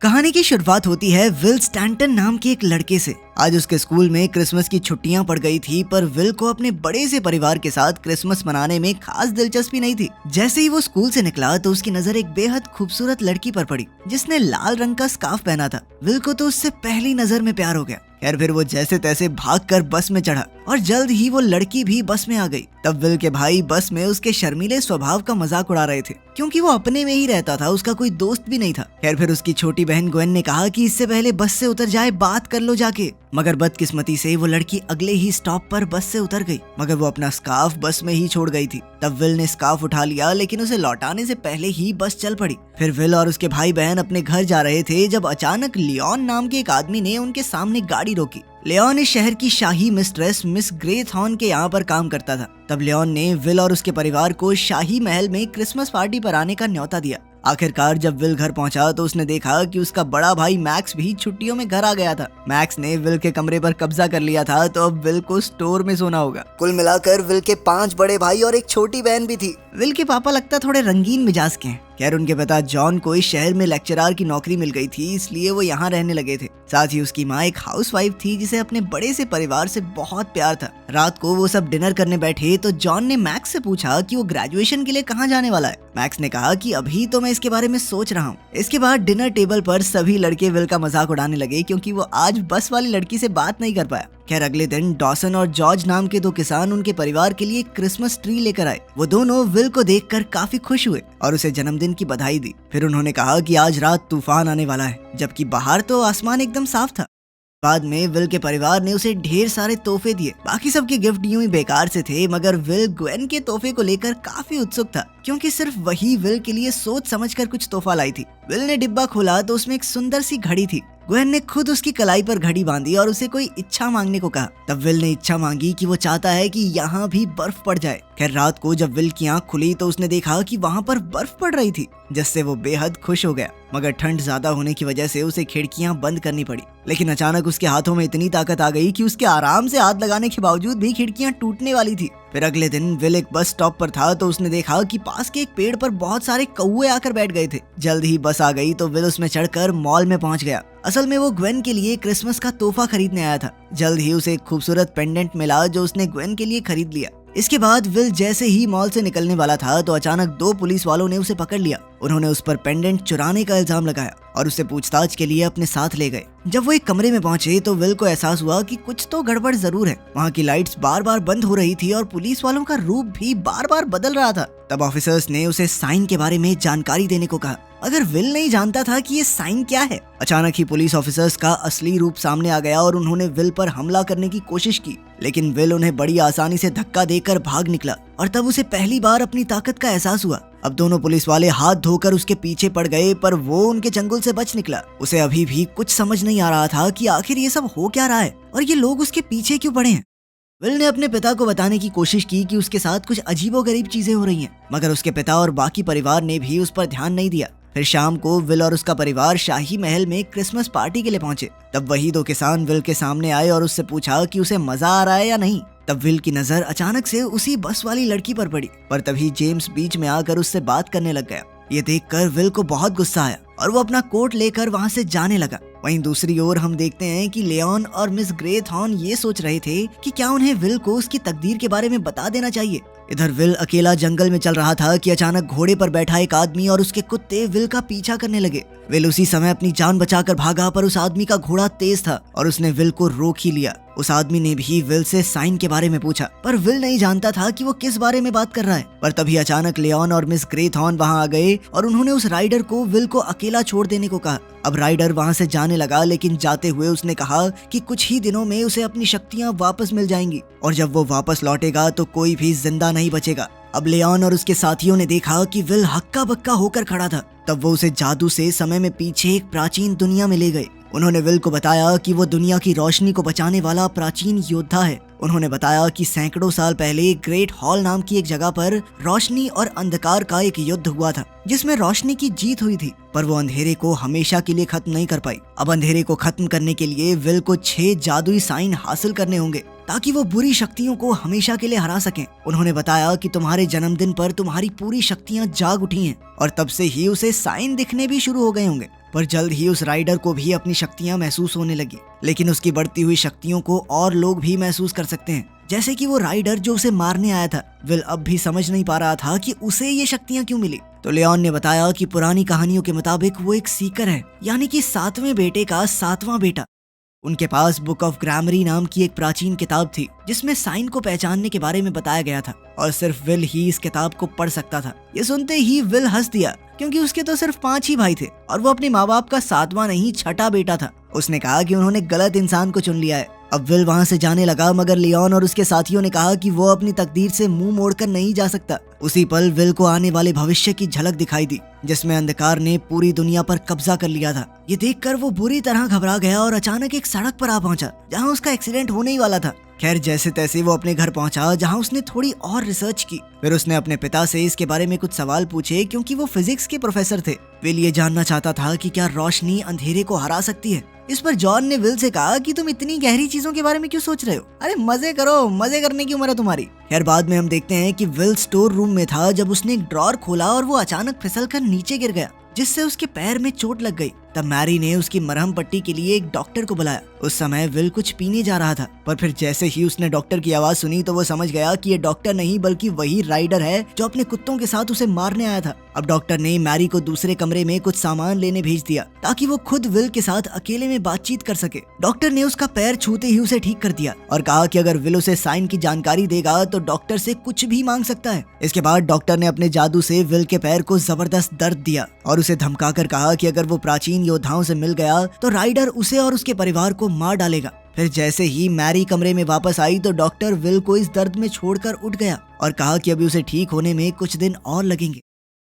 कहानी की शुरुआत होती है विल स्टैंटन नाम के एक लड़के से। आज उसके स्कूल में क्रिसमस की छुट्टियां पड़ गई थी, पर विल को अपने बड़े से परिवार के साथ क्रिसमस मनाने में खास दिलचस्पी नहीं थी। जैसे ही वो स्कूल से निकला तो उसकी नजर एक बेहद खूबसूरत लड़की पर पड़ी जिसने लाल रंग का स्कार्फ पहना था। विल को तो उससे पहली नजर में प्यार हो गया। खैर फिर वो जैसे तैसे भागकर बस में चढ़ा और जल्द ही वो लड़की भी बस में आ गई। तब विल के भाई बस में उसके शर्मीले स्वभाव का मजाक उड़ा रहे थे क्योंकि वो अपने में ही रहता था, उसका कोई दोस्त भी नहीं था। खैर फिर उसकी छोटी बहन ग्वेन ने कहा कि इससे पहले बस से उतर जाए, बात कर लो जाके। मगर बदकिस्मती से वो लड़की अगले ही स्टॉप पर बस से उतर गई, मगर वो अपना स्कार्फ बस में ही छोड़ गई थी। तब विल ने स्कार्फ उठा लिया, लेकिन उसे लौटाने से पहले ही बस चल पड़ी। फिर विल और उसके भाई बहन अपने घर जा रहे थे जब अचानक लियोन नाम के एक आदमी ने उनके सामने गाड़ी रोकी। लियोन इस शहर की शाही मिस्ट्रेस मिस ग्रेथॉर्न के यहाँ पर काम करता था। तब लियोन ने विल और उसके परिवार को शाही महल में क्रिसमस पार्टी पर आने का न्योता दिया। आखिरकार जब विल घर पहुंचा तो उसने देखा कि उसका बड़ा भाई मैक्स भी छुट्टियों में घर आ गया था। मैक्स ने विल के कमरे पर कब्जा कर लिया था, तो अब विल को स्टोर में सोना होगा। कुल मिलाकर विल के 5 बड़े भाई और एक छोटी बहन भी थी। विल के पापा लगता थोड़े रंगीन मिजाज के हैं। खैर उनके पिता जॉन को इस शहर में लेक्चरर की नौकरी मिल गई थी, इसलिए वो यहाँ रहने लगे थे। साथ ही उसकी माँ एक हाउसवाइफ थी जिसे अपने बड़े से परिवार से बहुत प्यार था। रात को वो सब डिनर करने बैठे तो जॉन ने मैक्स से पूछा कि वो ग्रेजुएशन के लिए कहाँ जाने वाला है। मैक्स ने कहा कि अभी तो मैं इसके बारे में सोच रहा हूँ। इसके बाद डिनर टेबल पर सभी लड़के विल का मजाक उड़ाने लगे क्योंकि वो आज बस वाली लड़की से बात नहीं कर पाया। खैर अगले दिन डॉसन और जॉर्ज नाम के 2 किसान उनके परिवार के लिए क्रिसमस ट्री लेकर आए। वो दोनों विल को देखकर काफी खुश हुए और उसे जन्मदिन की बधाई दी। फिर उन्होंने कहा कि आज रात तूफान आने वाला है, जबकि बाहर तो आसमान एकदम साफ था। बाद में विल के परिवार ने उसे ढेर सारे तोहफे दिए। बाकी सबके गिफ्ट यूं ही बेकार से थे, मगर विल ग्वेन के तोहफे को लेकर काफी उत्सुक था क्योंकि सिर्फ वही विल के लिए सोच समझकर कुछ तोहफा लाई थी। विल ने डिब्बा खोला तो उसमें एक सुंदर सी घड़ी थी। ग्वेन ने खुद उसकी कलाई पर घड़ी बांधी और उसे कोई इच्छा मांगने को कहा। तब विल ने इच्छा मांगी कि वो चाहता है कि यहाँ भी बर्फ पड़ जाए। खैर रात को जब विल की आंख खुली तो उसने देखा कि वहाँ पर बर्फ पड़ रही थी, जिससे वो बेहद खुश हो गया। मगर ठंड ज्यादा होने की वजह से उसे खिड़कियां बंद करनी पड़ी। लेकिन अचानक उसके हाथों में इतनी ताकत आ गई कि उसके आराम से हाथ लगाने के बावजूद भी खिड़कियां टूटने वाली थी। फिर अगले दिन विल एक बस स्टॉप पर था तो उसने देखा कि पास के एक पेड़ पर बहुत सारे कौवे आकर बैठ गए थे। जल्द ही बस आ गई तो विल उसमें चढ़कर मॉल में पहुंच गया। असल में वो ग्वेन के लिए क्रिसमस का तोहफा खरीदने आया था। जल्द ही उसे एक खूबसूरत पेंडेंट मिला जो उसने ग्वेन के लिए खरीद लिया। इसके बाद विल जैसे ही मॉल से निकलने वाला था तो अचानक 2 पुलिस वालों ने उसे पकड़ लिया। उन्होंने उस पर पेंडेंट चुराने का इल्जाम लगाया और उसे पूछताछ के लिए अपने साथ ले गए। जब वो एक कमरे में पहुंचे तो विल को एहसास हुआ कि कुछ तो गड़बड़ जरूर है। वहाँ की लाइट्स बार बार बंद हो रही थी और पुलिस वालों का रूप भी बार बार बदल रहा था। तब ऑफिसर्स ने उसे साइन के बारे में जानकारी देने को कहा, मगर विल नहीं जानता था कि ये साइन क्या है। अचानक ही पुलिस ऑफिसर्स का असली रूप सामने आ गया और उन्होंने विल पर हमला करने की कोशिश की, लेकिन विल उन्हें बड़ी आसानी से धक्का देकर भाग निकला और तब उसे पहली बार अपनी ताकत का एहसास हुआ। अब दोनों पुलिस वाले हाथ धोकर उसके पीछे पड़ गए, पर वो उनके चंगुल से बच निकला। उसे अभी भी कुछ समझ नहीं आ रहा था कि आखिर ये सब हो क्या रहा है और ये लोग उसके पीछे क्यों पड़े हैं। विल ने अपने पिता को बताने की कोशिश की कि उसके साथ कुछ अजीबोगरीब चीजें हो रही हैं, मगर उसके पिता और बाकी परिवार ने भी उस पर ध्यान नहीं दिया। फिर शाम को विल और उसका परिवार शाही महल में क्रिसमस पार्टी के लिए पहुंचे। तब वही 2 किसान विल के सामने आए और उससे पूछा कि उसे मजा आ रहा है या नहीं। तब विल की नजर अचानक से उसी बस वाली लड़की पर पड़ी, पर तभी जेम्स बीच में आकर उससे बात करने लग गया। ये देखकर विल को बहुत गुस्सा आया और वो अपना कोट लेकर वहाँ से जाने लगा। वहीं दूसरी ओर हम देखते हैं कि लियोन और मिस ग्रेथॉर्न ये सोच रहे थे कि क्या उन्हें विल को उसकी तकदीर के बारे में बता देना चाहिए। इधर विल अकेला जंगल में चल रहा था कि अचानक घोड़े पर बैठा एक आदमी और उसके कुत्ते विल का पीछा करने लगे। विल उसी समय अपनी जान बचाकर भागा, पर उस आदमी का घोड़ा तेज था और उसने विल को रोक ही लिया। उस आदमी ने भी विल से साइन के बारे में पूछा, पर विल नहीं जानता था कि वो किस बारे में बात कर रहा है। पर तभी अचानक लियोन और मिस ग्रेथॉर्न वहां आ गए और उन्होंने उस राइडर को विल को अकेला छोड़ देने को कहा। अब राइडर वहां से जाने लगा, लेकिन जाते हुए उसने कहा कि कुछ ही दिनों में उसे अपनी शक्तियां वापस मिल जाएंगी और जब वो वापस लौटेगा तो कोई भी जिंदा नहीं बचेगा। अब लियोन और उसके साथियों ने देखा कि विल हक्का बक्का होकर खड़ा था। तब वो उसे जादू से समय में पीछे एक प्राचीन दुनिया में ले गए। उन्होंने विल को बताया कि वो दुनिया की रोशनी को बचाने वाला प्राचीन योद्धा है। उन्होंने बताया कि सैकड़ों साल पहले ग्रेट हॉल नाम की एक जगह पर रोशनी और अंधकार का एक युद्ध हुआ था, जिसमें रोशनी की जीत हुई थी, पर वो अंधेरे को हमेशा के लिए खत्म नहीं कर पाई। अब अंधेरे को खत्म करने के लिए विल को 6 जादुई साइन हासिल करने होंगे ताकि वो बुरी शक्तियों को हमेशा के लिए हरा सकें। उन्होंने बताया कि तुम्हारे जन्मदिन पर तुम्हारी पूरी शक्तियां जाग उठी हैं और तब से ही उसे साइन दिखने भी शुरू हो गए होंगे। पर जल्द ही उस राइडर को भी अपनी शक्तियां महसूस होने लगी, लेकिन उसकी बढ़ती हुई शक्तियों को और लोग भी महसूस कर सकते हैं, जैसे कि वो राइडर जो उसे मारने आया था। विल अब भी समझ नहीं पा रहा था कि उसे ये शक्तियां क्यों मिली। तो लियोन ने बताया कि पुरानी कहानियों के मुताबिक वो एक सीकर है, यानी कि 7वें बेटे का 7वां बेटा। उनके पास बुक ऑफ ग्रामरी नाम की एक प्राचीन किताब थी जिसमें साइन को पहचानने के बारे में बताया गया था और सिर्फ विल ही इस किताब को पढ़ सकता था। ये सुनते ही विल हंस दिया क्योंकि उसके तो सिर्फ 5 ही भाई थे और वो अपने माँ बाप का 7वां नहीं 6ठा बेटा था। उसने कहा कि उन्होंने गलत इंसान को चुन लिया है। अब विल वहाँ से जाने लगा, मगर लियोन और उसके साथियों ने कहा कि वो अपनी तकदीर से मुंह मोड़कर नहीं जा सकता। उसी पल विल को आने वाले भविष्य की झलक दिखाई दी जिसमें अंधकार ने पूरी दुनिया पर कब्जा कर लिया था। ये देखकर वो बुरी तरह घबरा गया और अचानक एक सड़क पर आ पहुंचा जहाँ उसका एक्सीडेंट होने ही वाला था। खैर जैसे तैसे वो अपने घर पहुंचा जहां उसने थोड़ी और रिसर्च की। फिर उसने अपने पिता से इसके बारे में कुछ सवाल पूछे क्योंकि वो फिजिक्स के प्रोफेसर थे। विल ये जानना चाहता था कि क्या रोशनी अंधेरे को हरा सकती है। इस पर जॉन ने विल से कहा कि तुम इतनी गहरी चीजों के बारे में क्यों सोच रहे हो, अरे मजे करो, मजे करने की उम्र है तुम्हारी। खैर बाद में हम देखते हैं कि विल स्टोर रूम में था जब उसने एक ड्रॉर खोला और वो अचानक फिसलकर नीचे गिर गया जिससे उसके पैर में चोट लग गई। तब मैरी ने उसकी मरहम पट्टी के लिए एक डॉक्टर को बुलाया। उस समय विल कुछ पीने जा रहा था, पर फिर जैसे ही उसने डॉक्टर की आवाज सुनी तो वो समझ गया कि ये डॉक्टर नहीं बल्कि वही राइडर है जो अपने कुत्तों के साथ उसे मारने आया था। अब डॉक्टर ने मैरी को दूसरे कमरे में कुछ सामान लेने भेज दिया ताकि वो खुद विल के साथ अकेले में बातचीत कर सके। डॉक्टर ने उसका पैर छूते ही उसे ठीक कर दिया और कहा कि अगर विल उसे साइन की जानकारी देगा तो डॉक्टर से कुछ भी मांग सकता है। इसके बाद डॉक्टर ने अपने जादू से विल के पैर को जबरदस्त दर्द दिया और उसे धमकाकर कहा कि अगर वो प्राचीन योद्धाओं से मिल गया तो राइडर उसे और उसके परिवार को मार डालेगा। फिर जैसे ही मैरी कमरे में वापस आई तो डॉक्टर विल को इस दर्द में छोड़कर उठ गया और कहा कि अभी उसे ठीक होने में कुछ दिन और लगेंगे।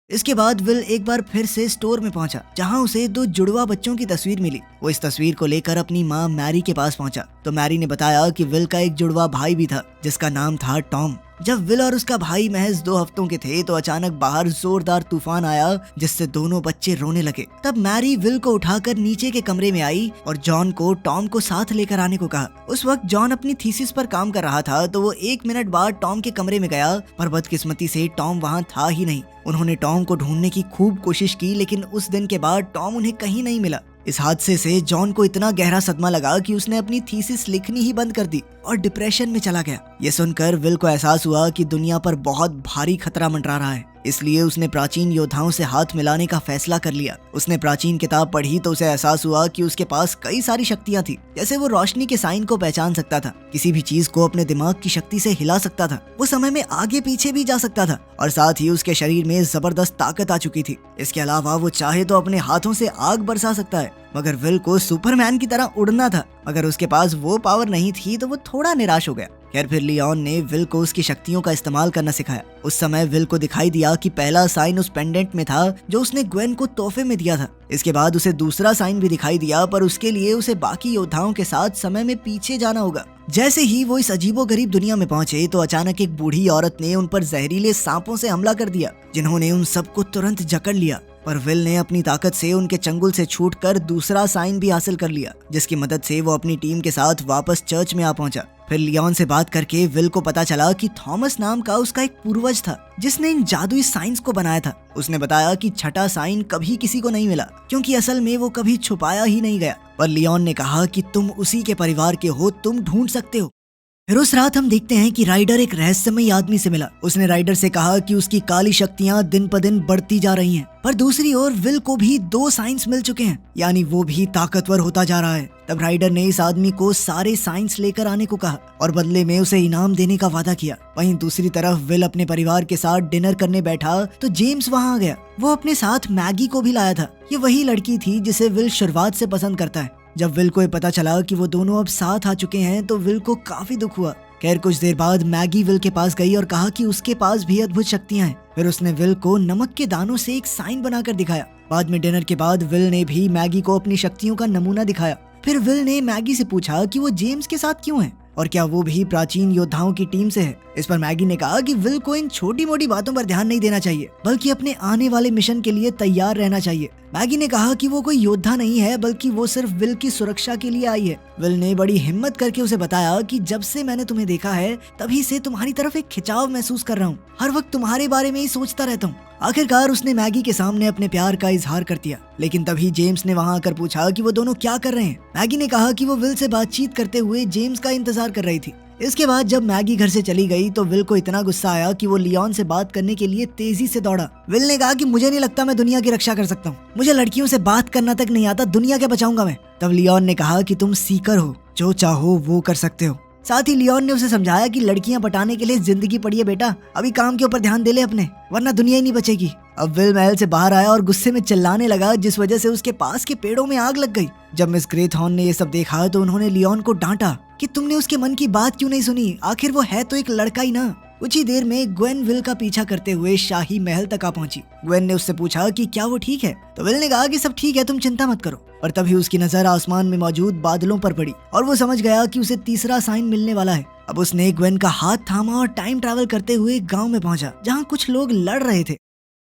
इसके बाद विल एक बार फिर से स्टोर में पहुंचा जहां उसे 2 जुड़वा बच्चों की तस्वीर मिली। वो इस तस्वीर को लेकर अपनी माँ मैरी के पास पहुंचा तो मैरी ने बताया कि विल का एक जुड़वा भाई भी था जिसका नाम था टॉम। जब विल और उसका भाई महज 2 हफ्तों के थे तो अचानक बाहर जोरदार तूफान आया जिससे दोनों बच्चे रोने लगे। तब मैरी विल को उठाकर नीचे के कमरे में आई और जॉन को टॉम को साथ लेकर आने को कहा। उस वक्त जॉन अपनी थीसिस पर काम कर रहा था तो वो 1 मिनट बाद टॉम के कमरे में गया, पर बदकिस्मती से टॉम वहाँ था ही नहीं। उन्होंने टॉम को ढूंढने की खूब कोशिश की लेकिन उस दिन के बाद टॉम उन्हें कहीं नहीं मिला। इस हादसे से जॉन को इतना गहरा सदमा लगा कि उसने अपनी थीसिस लिखनी ही बंद कर दी और डिप्रेशन में चला गया। ये सुनकर विल को एहसास हुआ कि दुनिया पर बहुत भारी खतरा मंडरा रहा है, इसलिए उसने प्राचीन योद्धाओं से हाथ मिलाने का फैसला कर लिया। उसने प्राचीन किताब पढ़ी तो उसे एहसास हुआ कि उसके पास कई सारी शक्तियां थी, जैसे वो रोशनी के साइन को पहचान सकता था, किसी भी चीज को अपने दिमाग की शक्ति से हिला सकता था, वो समय में आगे पीछे भी जा सकता था और साथ ही उसके शरीर में जबरदस्त ताकत आ चुकी थी। इसके अलावा वो चाहे तो अपने हाथों से आग बरसा सकता है। मगर विल को सुपरमैन की तरह उड़ना था, मगर उसके पास वो पावर नहीं थी तो वो थोड़ा निराश हो गया। खैर फिर लियोन ने विल को उसकी शक्तियों का इस्तेमाल करना सिखाया। उस समय विल को दिखाई दिया कि पहला साइन उस पेंडेंट में था जो उसने ग्वेन को तोहफे में दिया था। इसके बाद उसे दूसरा साइन भी दिखाई दिया, पर उसके लिए उसे बाकी योद्धाओं के साथ समय में पीछे जाना होगा। जैसे ही वो इस अजीबोगरीब दुनिया में पहुंचे तो अचानक एक बूढ़ी औरत ने उन पर जहरीले सांपों से हमला कर दिया जिन्होंने उन सबको तुरंत जकड़ लिया। पर विल ने अपनी ताकत से उनके चंगुल से छूटकर दूसरा साइन भी हासिल कर लिया, जिसकी मदद से वो अपनी टीम के साथ वापस चर्च में आ पहुंचा। फिर लियोन से बात करके विल को पता चला कि थॉमस नाम का उसका एक पूर्वज था जिसने इन जादुई साइंस को बनाया था। उसने बताया कि 6ठा साइन कभी किसी को नहीं मिला क्योंकि असल में वो कभी छुपाया ही नहीं गया। पर लियोन ने कहा कि तुम उसी के परिवार के हो, तुम ढूंढ सकते हो। फिर उस रात हम देखते हैं कि राइडर एक रहस्यमयी आदमी से मिला। उसने राइडर से कहा कि उसकी काली शक्तियां दिन प दिन बढ़ती जा रही हैं, पर दूसरी ओर विल को भी 2 साइंस मिल चुके हैं, यानी वो भी ताकतवर होता जा रहा है। तब राइडर ने इस आदमी को सारे साइंस लेकर आने को कहा और बदले में उसे इनाम देने का वादा किया। वहीं दूसरी तरफ विल अपने परिवार के साथ डिनर करने बैठा तो जेम्स वहाँ आ गया। वो अपने साथ मैगी को भी लाया था। ये वही लड़की थी जिसे विल शुरुआत से पसंद करता है। जब विल को पता चला कि वो दोनों अब साथ आ चुके हैं तो विल को काफी दुख हुआ। खैर कुछ देर बाद मैगी विल के पास गई और कहा कि उसके पास भी अद्भुत शक्तियां हैं। फिर उसने विल को नमक के दानों से एक साइन बनाकर दिखाया। बाद में डिनर के बाद विल ने भी मैगी को अपनी शक्तियों का नमूना दिखाया। फिर विल ने मैगी से पूछा कि वो जेम्स के साथ क्यों है और क्या वो भी प्राचीन योद्धाओं की टीम से है। इस पर मैगी ने कहा कि विल को इन छोटी मोटी बातों पर ध्यान नहीं देना चाहिए, बल्कि अपने आने वाले मिशन के लिए तैयार रहना चाहिए। मैगी ने कहा कि वो कोई योद्धा नहीं है, बल्कि वो सिर्फ विल की सुरक्षा के लिए आई है। विल ने बड़ी हिम्मत करके उसे बताया कि जब से मैंने तुम्हें देखा है तभी से तुम्हारी तरफ एक खिंचाव महसूस कर रहा हूँ, हर वक्त तुम्हारे बारे में ही सोचता रहता हूँ। आखिरकार उसने मैगी के सामने अपने प्यार का इजहार कर दिया, लेकिन तभी जेम्स ने वहाँ आकर पूछा कि वो दोनों क्या कर रहे हैं। मैगी ने कहा कि वो विल से बातचीत करते हुए जेम्स का इंतजार कर रही थी। इसके बाद जब मैगी घर से चली गई तो विल को इतना गुस्सा आया कि वो लियोन से बात करने के लिए तेजी से दौड़ा। विल ने कहा कि मुझे नहीं लगता मैं दुनिया की रक्षा कर सकता हूँ, मुझे लड़कियों से बात करना तक नहीं आता, दुनिया क्या बचाऊंगा मैं। तब लियोन ने कहा कि तुम सीकर हो, जो चाहो वो कर सकते हो। साथ ही लियोन ने उसे समझाया कि लड़कियां पटाने के लिए जिंदगी पड़ी है बेटा, अभी काम के ऊपर ध्यान दे ले अपने, वरना दुनिया ही नहीं बचेगी। अब विल महल से बाहर आया और गुस्से में चिल्लाने लगा, जिस वजह से उसके पास के पेड़ों में आग लग गई। जब मिस ग्रेथॉर्न ने ये सब देखा तो उन्होंने लियोन को डांटा कि तुमने उसके मन की बात क्यों नहीं सुनी, आखिर वो है तो एक लड़का ही ना। कुछ ही देर में ग्वेन विल का पीछा करते हुए शाही महल तक आ पहुंची। ग्वेन ने उससे पूछा कि क्या वो ठीक है, तो विल ने कहा कि सब ठीक है, तुम चिंता मत करो। और तभी उसकी नजर आसमान में मौजूद बादलों पर पड़ी और वो समझ गया कि उसे तीसरा साइन मिलने वाला है। अब उसने ग्वेन का हाथ थामा और टाइम ट्रैवल करते हुए गांव में पहुंचा, जहां कुछ लोग लड़ रहे थे।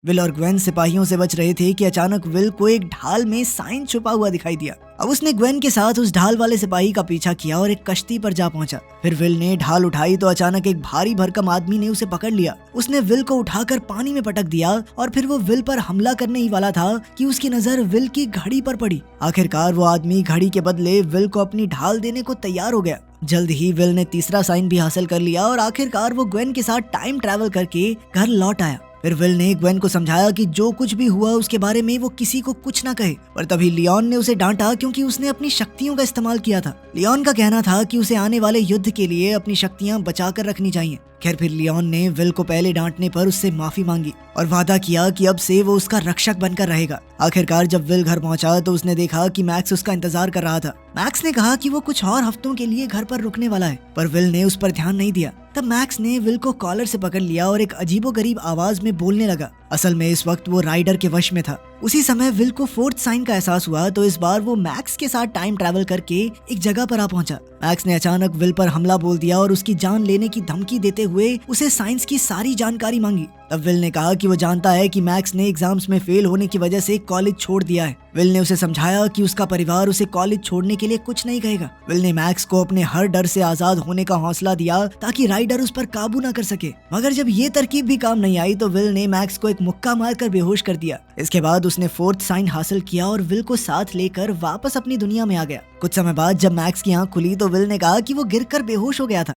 विल और ग्वेन सिपाहियों से बच रहे थे कि अचानक विल को एक ढाल में साइन छुपा हुआ दिखाई दिया। अब उसने ग्वेन के साथ उस ढाल वाले सिपाही का पीछा किया और एक कश्ती पर जा पहुंचा। फिर विल ने ढाल उठाई तो अचानक एक भारी भरकम आदमी ने उसे पकड़ लिया। उसने विल को उठाकर पानी में पटक दिया और फिर वो विल पर हमला करने ही वाला था कि उसकी नजर विल की घड़ी पर पड़ी। आखिरकार वो आदमी घड़ी के बदले विल को अपनी ढाल देने को तैयार हो गया। जल्द ही विल ने तीसरा साइन भी हासिल कर लिया और आखिरकार वो ग्वेन के साथ टाइम ट्रैवल करके घर लौट आया। फिर विल ने ग्वेन को समझाया कि जो कुछ भी हुआ उसके बारे में वो किसी को कुछ ना कहे, पर तभी लियोन ने उसे डांटा क्योंकि उसने अपनी शक्तियों का इस्तेमाल किया था। लियोन का कहना था कि उसे आने वाले युद्ध के लिए अपनी शक्तियां बचा कर रखनी चाहिए। खैर फिर लियोन ने विल को पहले डांटने पर उससे माफी मांगी और वादा किया कि अब से वो उसका रक्षक बनकर रहेगा। आखिरकार जब विल घर पहुंचा तो उसने देखा कि मैक्स उसका इंतजार कर रहा था। मैक्स ने कहा कि वो कुछ और हफ्तों के लिए घर पर रुकने वाला है, पर विल ने उस पर ध्यान नहीं दिया। तब मैक्स ने विल को कॉलर से पकड़ लिया और एक अजीबोगरीब आवाज में बोलने लगा। असल में इस वक्त वो राइडर के वश में था। उसी समय विल को फोर्थ साइन का एहसास हुआ तो इस बार वो मैक्स के साथ टाइम ट्रैवल करके एक जगह पर आ पहुंचा। मैक्स ने अचानक विल पर हमला बोल दिया और उसकी जान लेने की धमकी देते हुए उसे साइंस की सारी जानकारी मांगी। तब विल ने कहा कि वो जानता है कि मैक्स ने एग्जाम्स में फेल होने की वजह से कॉलेज छोड़ दिया है। विल ने उसे समझाया कि उसका परिवार उसे कॉलेज छोड़ने के लिए कुछ नहीं कहेगा। विल ने मैक्स को अपने हर डर से आजाद होने का हौसला दिया ताकि राइडर उस पर काबू न कर सके। मगर जब ये तरकीब भी काम नहीं आई तो विल ने मैक्स को एक मुक्का मारकर बेहोश कर दिया। इसके बाद उसने फोर्थ साइन हासिल किया और विल को साथ लेकर वापस अपनी दुनिया में आ गया। कुछ समय बाद जब मैक्स की आंख खुली तो विल ने कहा कि वो गिरकर बेहोश हो गया था।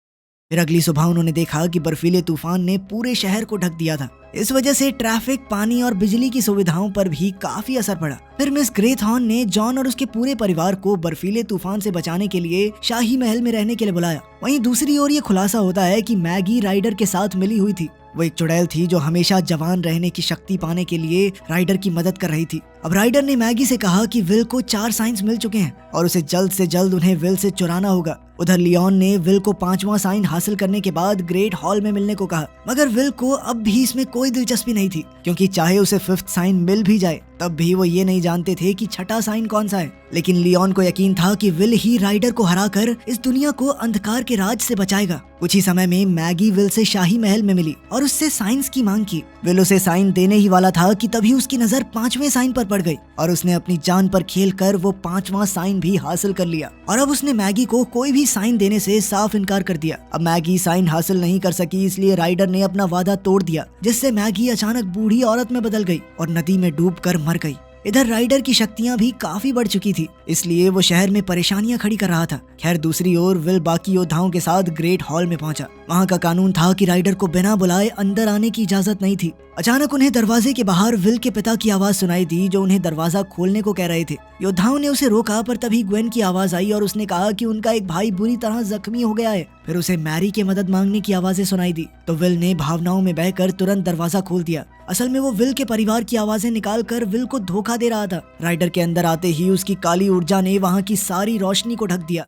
फिर अगली सुबह उन्होंने देखा कि बर्फीले तूफान ने पूरे शहर को ढक दिया था। इस वजह से ट्रैफिक, पानी और बिजली की सुविधाओं पर भी काफी असर पड़ा। फिर मिस ग्रेथॉर्न ने जॉन और उसके पूरे परिवार को बर्फीले तूफान से बचाने के लिए शाही महल में रहने के लिए बुलाया। वहीं दूसरी ओर ये खुलासा होता है कि मैगी राइडर के साथ मिली हुई थी। वो एक चुड़ैल थी जो हमेशा जवान रहने की शक्ति पाने के लिए राइडर की मदद कर रही थी। अब राइडर ने मैगी से कहा कि विल को 4 साइंस मिल चुके हैं और उसे जल्द से जल्द उन्हें विल से चुराना होगा। उधर लियोन ने विल को 5वां साइन हासिल करने के बाद ग्रेट हॉल में मिलने को कहा, मगर विल को अब भी इसमें कोई दिलचस्पी नहीं थी, क्योंकि चाहे उसे 5th साइन मिल भी जाए तब भी वो ये नहीं जानते थे कि छठा साइन कौन सा है। लेकिन लियोन को यकीन था कि विल ही राइडर को हराकर इस दुनिया को अंधकार के राज से बचाएगा। कुछ ही समय में मैगी विल से शाही महल में मिली और उससे साइंस की मांग की। विल उसे साइन देने ही वाला था कि तभी उसकी नजर 5वें साइन पर पड़ गई और उसने अपनी जान पर खेलकर वो 5वां साइन भी हासिल कर लिया। और अब उसने मैगी को कोई भी साइन देने से साफ इनकार कर दिया। अब मैगी साइन हासिल नहीं कर सकी, इसलिए राइडर ने अपना वादा तोड़ दिया, जिससे मैगी अचानक बूढ़ी औरत में बदल गई और नदी में डूबकर मर गई। इधर राइडर की शक्तियां भी काफी बढ़ चुकी थी, इसलिए वो शहर में परेशानियां खड़ी कर रहा था। खैर दूसरी ओर विल बाकी योद्धाओं के साथ ग्रेट हॉल में पहुंचा। वहां का कानून था कि राइडर को बिना बुलाए अंदर आने की इजाजत नहीं थी। अचानक उन्हें दरवाजे के बाहर विल के पिता की आवाज सुनाई दी, जो उन्हें दरवाजा खोलने को कह रहे थे। योद्धाओं ने उसे रोका, पर तभी ग्वेन की आवाज आई और उसने कहा कि उनका एक भाई बुरी तरह जख्मी हो गया है। फिर उसे मैरी के मदद मांगने की आवाजें सुनाई दी, तो विल ने भावनाओं में बहकर तुरंत दरवाजा खोल दिया। असल में वो विल के परिवार की आवाजें निकालकर विल को धोखा दे रहा था। राइडर के अंदर आते ही उसकी काली ऊर्जा ने वहां की सारी रोशनी को ढक दिया।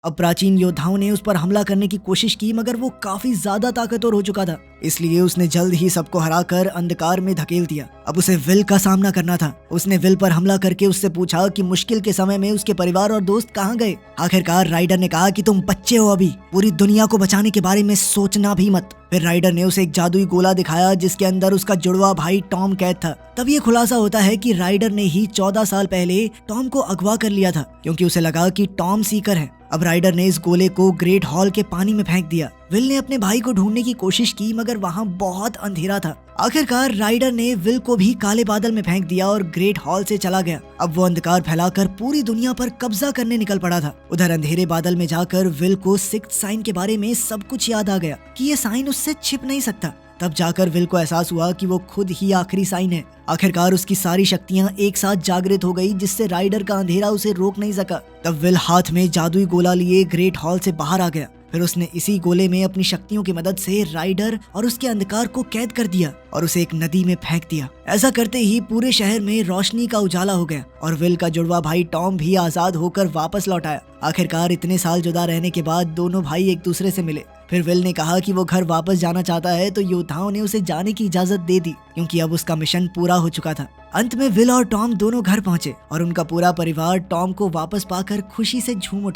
अब प्राचीन योद्धाओं ने उस पर हमला करने की कोशिश की, मगर वो काफी ज्यादा ताकतवर हो चुका था, इसलिए उसने जल्द ही सबको हराकर अंधकार में धकेल दिया। अब उसे विल का सामना करना था। उसने विल पर हमला करके उससे पूछा कि मुश्किल के समय में उसके परिवार और दोस्त कहाँ गए। आखिरकार राइडर ने कहा कि तुम बच्चे हो, अभी पूरी दुनिया को बचाने के बारे में सोचना भी मत। फिर राइडर ने उसे एक जादुई गोला दिखाया जिसके अंदर उसका जुड़वा भाई टॉम कैद था। तब ये खुलासा होता है कि राइडर ने ही 14 साल पहले टॉम को अगवा कर लिया था, क्योंकि उसे लगा कि टॉम सीकर है। अब राइडर ने इस गोले को ग्रेट हॉल के पानी में फेंक दिया। विल ने अपने भाई को ढूंढने की कोशिश की, मगर वहाँ बहुत अंधेरा था। आखिरकार राइडर ने विल को भी काले बादल में फेंक दिया और ग्रेट हॉल से चला गया। अब वो अंधकार फैलाकर पूरी दुनिया पर कब्जा करने निकल पड़ा था। उधर अंधेरे बादल में जाकर विल को सिक्स्थ साइन के बारे में सब कुछ याद आ गया कि ये साइन उससे छिप नहीं सकता। तब जाकर विल को एहसास हुआ कि वो खुद ही आखिरी साइन है। आखिरकार उसकी सारी शक्तियां एक साथ जागृत हो गई, जिससे राइडर का अंधेरा उसे रोक नहीं सका। तब विल हाथ में जादुई गोला लिए ग्रेट हॉल से बाहर आ गया। फिर उसने इसी गोले में अपनी शक्तियों की मदद से राइडर और उसके अंधकार को कैद कर दिया और उसे एक नदी में फेंक दिया। ऐसा करते ही पूरे शहर में रोशनी का उजाला हो गया और विल का जुड़वा भाई टॉम भी आजाद होकर वापस लौट आया। आखिरकार इतने साल जुदा रहने के बाद दोनों भाई एक दूसरे से मिले। फिर विल ने कहा कि वो घर वापस जाना चाहता है, तो योद्धाओं ने उसे जाने की इजाजत दे दी, क्योंकि अब उसका मिशन पूरा हो चुका था। अंत में विल और टॉम दोनों घर पहुंचे और उनका पूरा परिवार टॉम को वापस पाकर खुशी से झूम उठा।